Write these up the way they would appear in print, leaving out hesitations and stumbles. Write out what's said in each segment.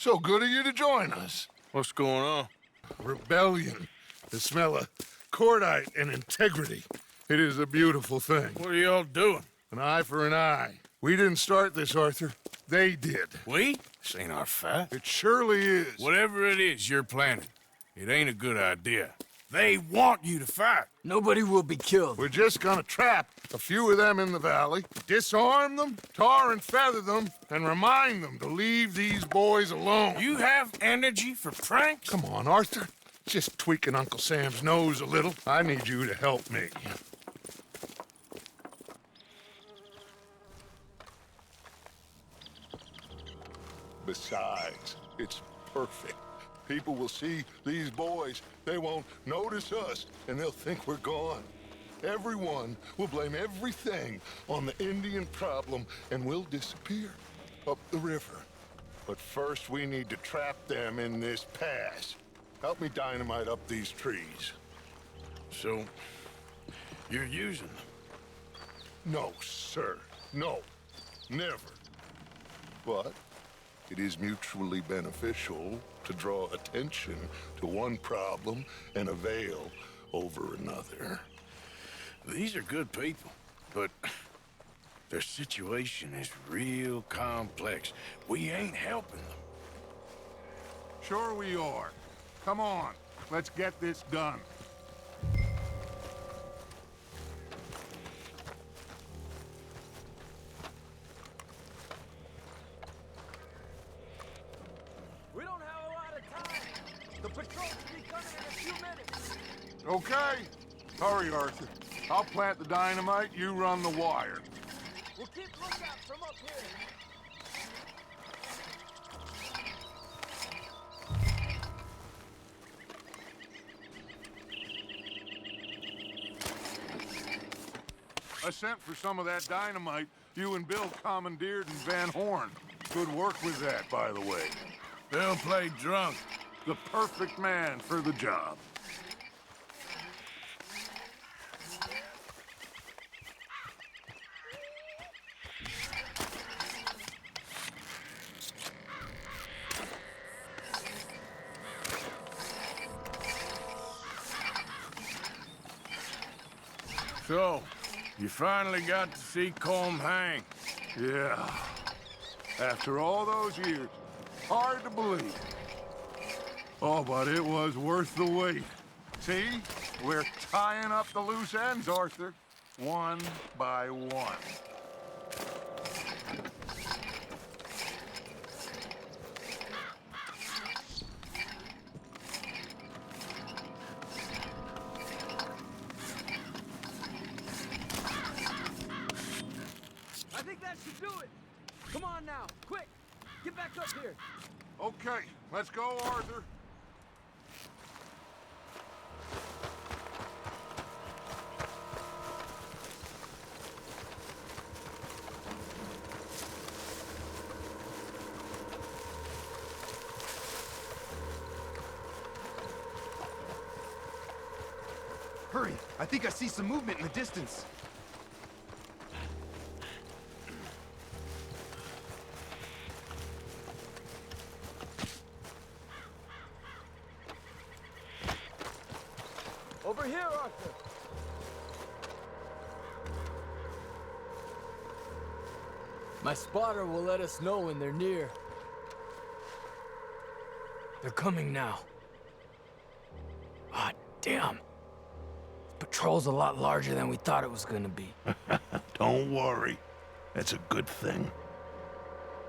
So good of you to join us. What's going on? Rebellion. The smell of cordite and integrity. It is a beautiful thing. What are y'all doing? An eye for an eye. We didn't start this, Arthur. They did. We? This ain't our fight. It surely is. Whatever it is you're planning, it ain't a good idea. They want you to fight. Nobody will be killed. We're just gonna trap a few of them in the valley, disarm them, tar and feather them, and remind them to leave these boys alone. You have energy for pranks? Come on, Arthur. Just tweaking Uncle Sam's nose a little. I need you to help me. Besides, it's perfect. People will see these boys. They won't notice us, and they'll think we're gone. Everyone will blame everything on the Indian problem, and we'll disappear up the river. But first, we need to trap them in this pass. Help me dynamite up these trees. So, you're using them? No, sir. No. Never. But it is mutually beneficial to draw attention to one problem and avail over another. These are good people, but their situation is real complex. We ain't helping them. Sure we are. Come on, let's get this done. We don't have a lot of time. The patrol will be coming in a few minutes. Okay. Hurry, Arthur. I'll plant the dynamite, you run the wire. We'll keep lookout from up here. I sent for some of that dynamite you and Bill commandeered in Van Horn. Good work with that, by the way. Bill played drunk. The perfect man for the job. So, you finally got to see Colm hang. Yeah. After all those years, hard to believe. Oh, but it was worth the wait. See? We're tying up the loose ends, Arthur. One by one. I think that should do it. Come on now, quick. Get back up here. Okay, let's go, Arthur. Hurry! I think I see some movement in the distance. Over here, Arthur. My spotter will let us know when they're near. They're coming now. Ah, damn. Patrol's a lot larger than we thought it was gonna be. Don't worry. That's a good thing.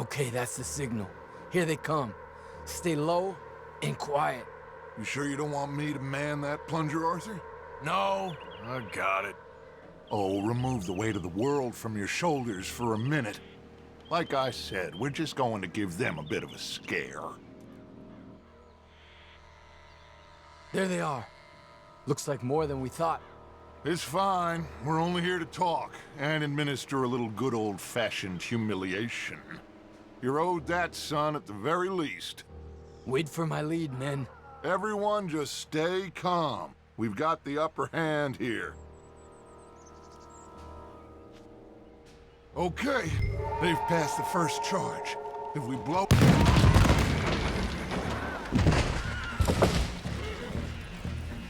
Okay, that's the signal. Here they come. Stay low and quiet. You sure you don't want me to man that plunger, Arthur? No, I got it. Oh, remove the weight of the world from your shoulders for a minute. Like I said, we're just going to give them a bit of a scare. There they are. Looks like more than we thought. It's fine. We're only here to talk and administer a little good old-fashioned humiliation. You're owed that, son, at the very least. Wait for my lead, men. Everyone just stay calm. We've got the upper hand here. Okay, they've passed the first charge. If we blow...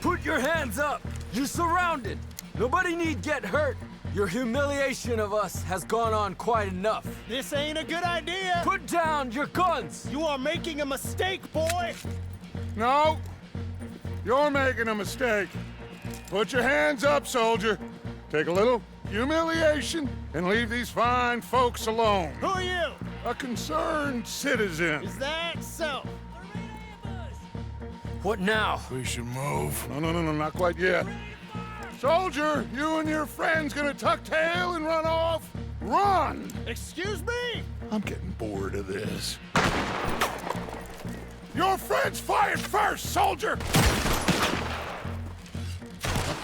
Put your hands up! You're surrounded! Nobody need get hurt! Your humiliation of us has gone on quite enough. This ain't a good idea! Put down your guns! You are making a mistake, boy! No! You're making a mistake. Put your hands up, soldier. Take a little humiliation and leave these fine folks alone. Who are you? A concerned citizen. Is that so? What now? We should move. No, not quite yet. Soldier, you and your friends gonna tuck tail and run off? Run! Excuse me? I'm getting bored of this. Your friends fired first, soldier!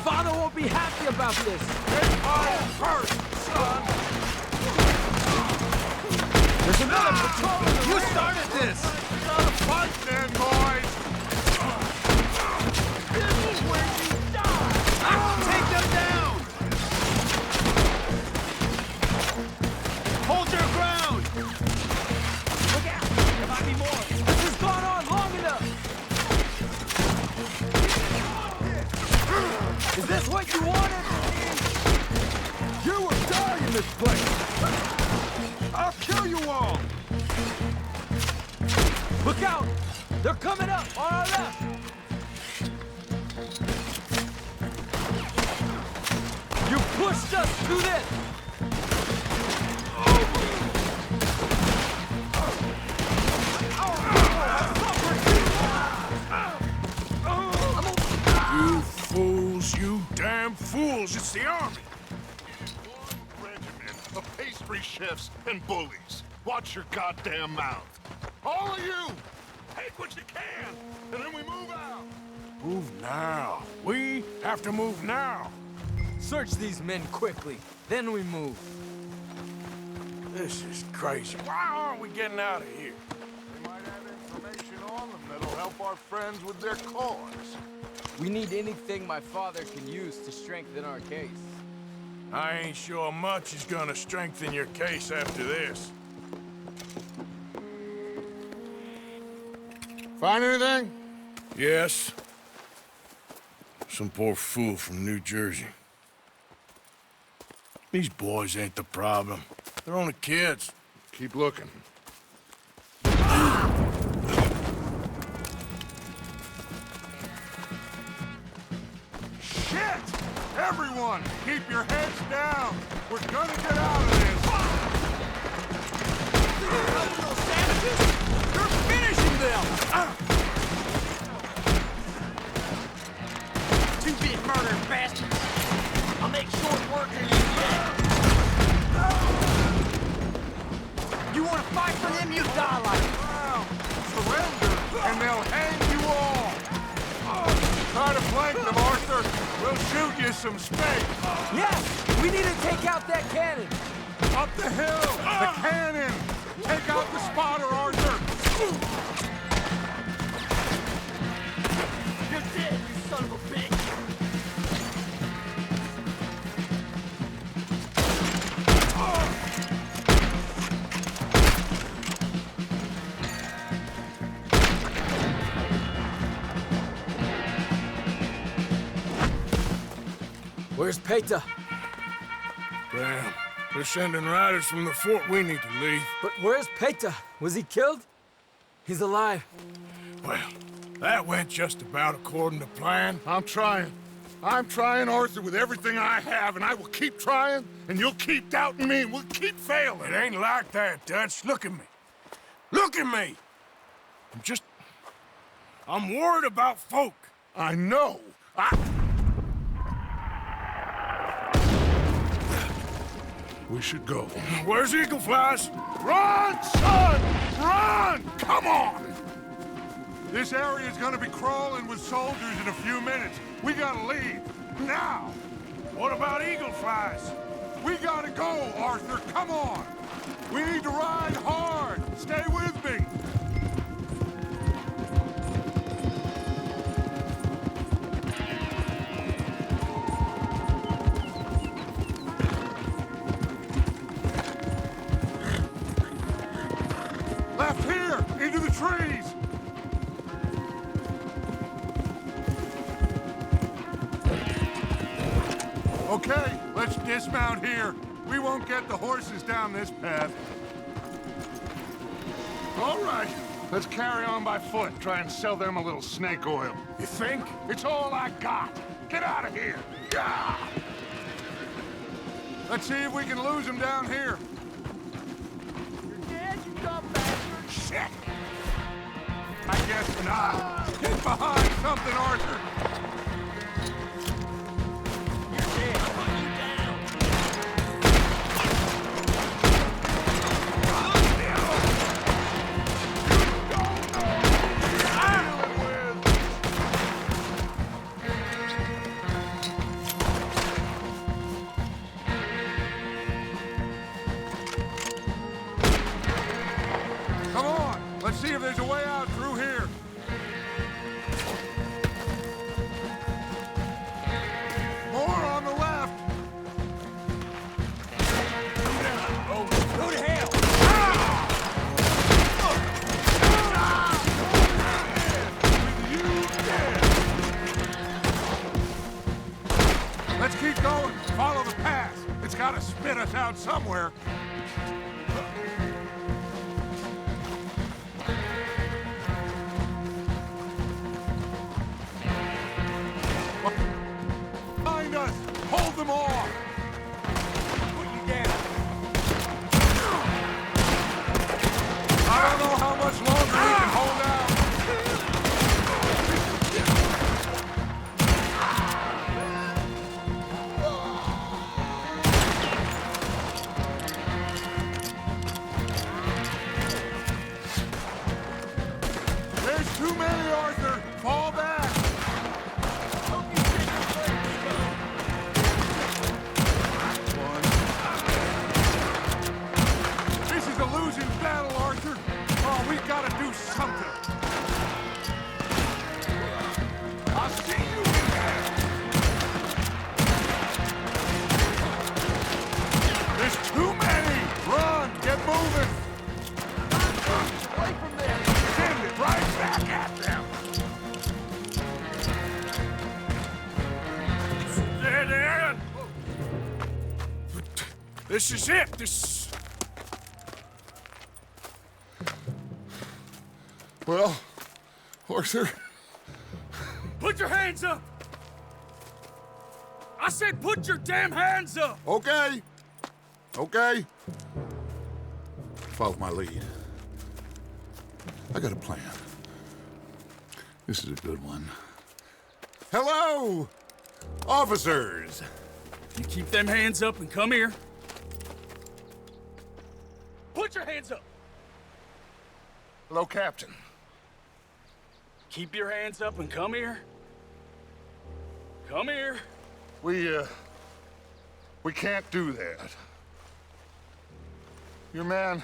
Father won't be happy about this! They fired first, son! There's another patrol in the You rear. started this! Gotta fight then, boys! This is where you die! Take them down! Hold your ground! Look out! There might be more! This has gone on long enough! Is this what you wanted? You will die in this place! I'll kill you all! Look out! They're coming up on our left! You pushed us to this! You fools, you damn fools. It's the army. One regiment of pastry chefs and bullies. Watch your goddamn mouth. All of you, take what you can, and then we move out. Move now. We have to move now. Search these men quickly, then we move. This is crazy. Why aren't we getting out of here? They might have information on them that'll help our friends with their cause. We need anything my father can use to strengthen our case. I ain't sure much is gonna strengthen your case after this. Find anything? Yes. Some poor fool from New Jersey. These boys ain't the problem. They're only kids. Keep looking. Shit! Everyone, keep your heads down. We're gonna get out of this. Little savages! You're finishing them! Two-bit murder, bastards! I'll make short work of you yet! You wanna fight for them, you die like it! Surrender, and they'll hang you all. Try to flank them, Arthur. We'll shoot you some space. Yes! We need to take out that cannon! Up the hill! The cannon! Take out the spotter, Arthur! You're dead, you son of a bitch! Where's Peta? Damn. They're sending riders from the fort. We need to leave. But where's Peta? Was he killed? He's alive. Well, that went just about according to plan. I'm trying. I'm trying, Arthur, with everything I have, and I will keep trying, and you'll keep doubting me, and we'll keep failing. It ain't like that, Dutch. Look at me. Look at me! I'm worried about folk. I know. We should go. Where's Eagle Flies? Run, son! Run! Come on! This area's gonna be crawling with soldiers in a few minutes. We gotta leave. Now! What about Eagle Flies? We gotta go, Arthur. Come on! We need to ride hard. Stay with me. Left here! Into the trees! Okay, let's dismount here. We won't get the horses down this path. All right, let's carry on by foot. Try and sell them a little snake oil. You think? It's all I got. Get out of here. Yeah! Let's see if we can lose them down here. You're dead, you dumb bastard. Shit! I guess not. Get behind something, Arthur. You're dead. Put you down. Come on, let's see if there's a way out through here. More on the left. Go to hell. Let's keep going. Follow the path. It's got to spit us out somewhere. Find us. Hold them off. Put you down. I don't know how much longer we can hold out. There's too many, Arthur. Fall back. Hope you take your place, This is a losing battle, Arthur. Oh, we gotta do something. I'll see you in there. There's too many. Run, get moving. away from there. Send it right back at them. Dead end! This is it. This. Well, Arthur, Put your hands up! I said put your damn hands up! okay. Okay. Follow my lead. I got a plan. This is a good one. Hello, officers. You keep them hands up and come here. Put your hands up! Hello, Captain. Keep your hands up and come here. Come here. We can't do that. Your man...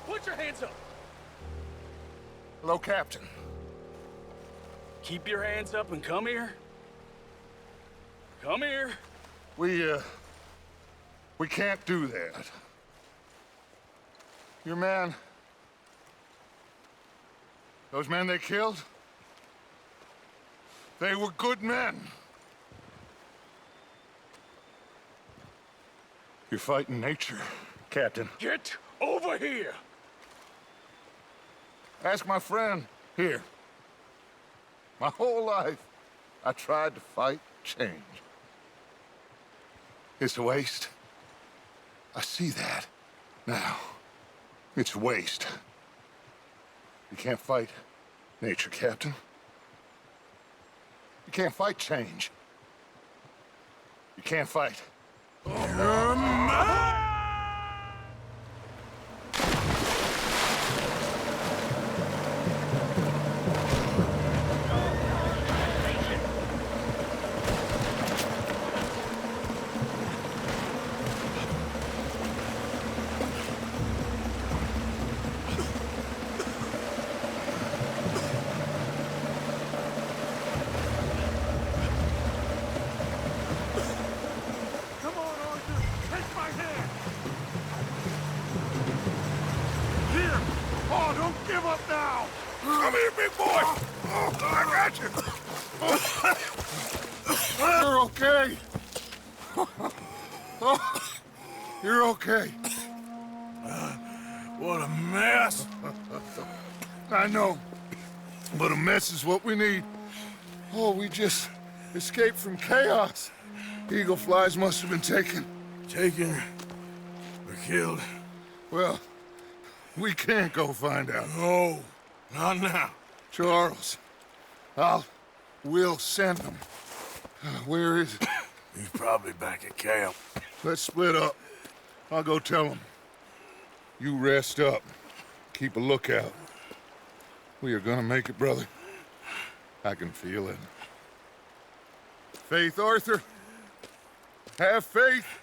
Put your hands up. Hello, Captain. Keep your hands up and come here. Come here. We can't do that. Your man... Those men they killed? They were good men. You're fighting nature, Captain. Get over here! Ask my friend here. My whole life, I tried to fight change. It's a waste. I see that now. It's waste. You can't fight nature, Captain. You can't fight change. You can't fight. Come on, Arthur. here, big boy! Oh, I got you! You're okay. Oh, you're okay. What a mess. I know, but a mess is what we need. Oh, we just escaped from chaos. Eagle flies must have been taken. Taken or killed? Well, we can't go find out. No, not now. Charles, we'll send them. Where is it? He's probably back at camp. Let's split up. I'll go tell them. You rest up. Keep a lookout. We are gonna make it, brother. I can feel it. Faith, Arthur. Have faith.